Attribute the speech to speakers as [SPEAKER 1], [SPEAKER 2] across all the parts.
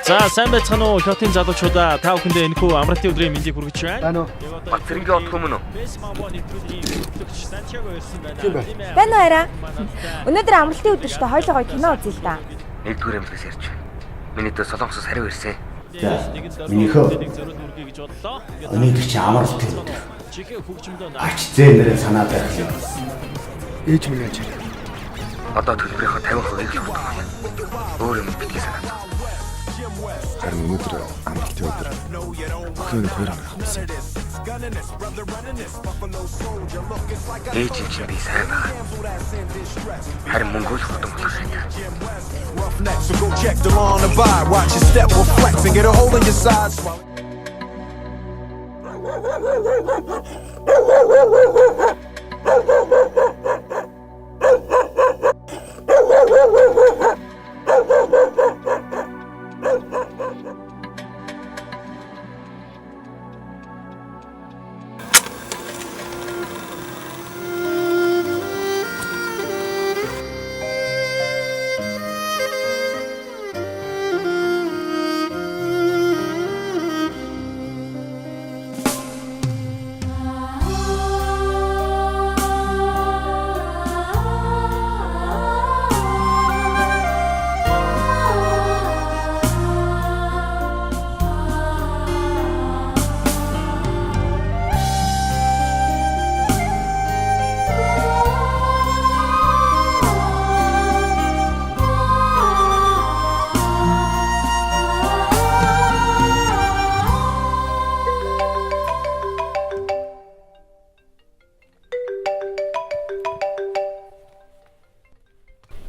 [SPEAKER 1] За сайн байцгаана уу Хотын залуучуудаа та бүхэндээ энэхүү амралтын өдрийн мэндийг хүргэж байна.
[SPEAKER 2] Батцэрэнгийн отох юм уу?
[SPEAKER 3] Байна уу арай? Өнөөдөр амралтын өдөр шүү дээ. Хоёулаа гоё кино үзье л да.
[SPEAKER 2] Нэгдүгээр амлаас ярьж байна. Миний дэ солонгосоос хариу ирсэн.
[SPEAKER 4] Минийхөө өнөөдөр чи амралтын өдөр. Ач зээнэрээ санаа байх юм.
[SPEAKER 5] Ээж минь яаж вэ?
[SPEAKER 2] Одоо төлбөрийнхөө 50% л өгдөг. Өөр юм битгий санаа.
[SPEAKER 5] Харин өнөөдөр амралтын өдөр. Охин хоёр амралтсан.
[SPEAKER 2] Ээж чинь би сайн байна. Харин мөнгө л хурдан болох шээ.
[SPEAKER 6] So go check the lawn and buy. Watch your step, will flex and get a hole in your sides.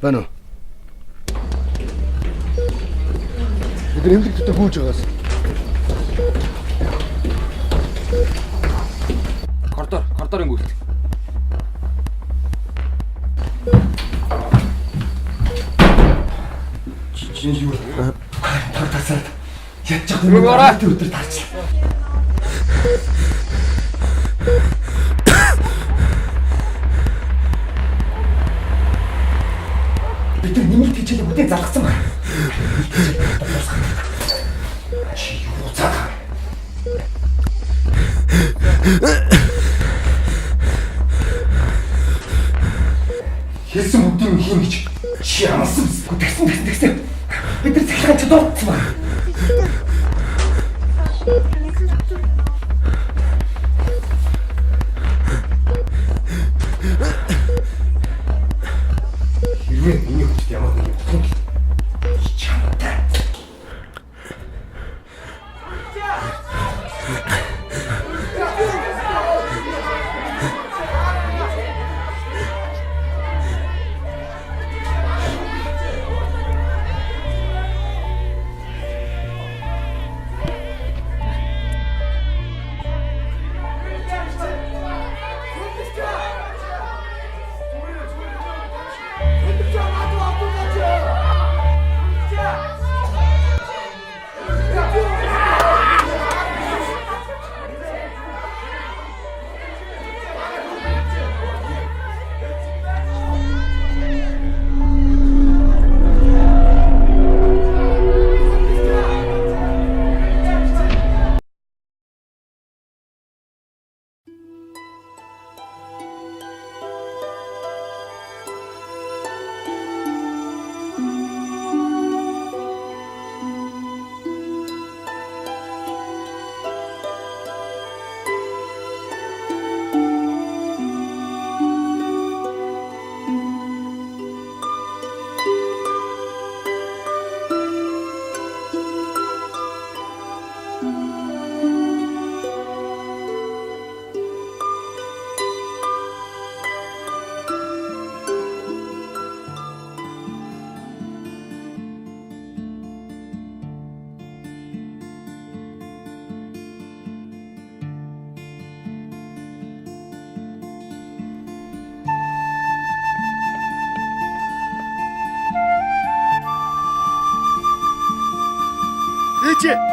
[SPEAKER 5] Байна уу? Бид эмгэгтэй хөөж байгаас.
[SPEAKER 7] Коридорын гүйлт.
[SPEAKER 4] Чи юу? Тасаад. Ятчих юм аа. Өдөр тарч. Бид нэмэлт хичээлээ бүдээ залгасан байна. Чи юу цаах? Хэлсэн бүгдийг хийм гэж чи амсан тэгсэн. Бид нар цахилгаан ч дуутсан байна. Хэрвээ миний хүчтэй ямар нэг юм болох юм. Чамтай.
[SPEAKER 5] Ээж!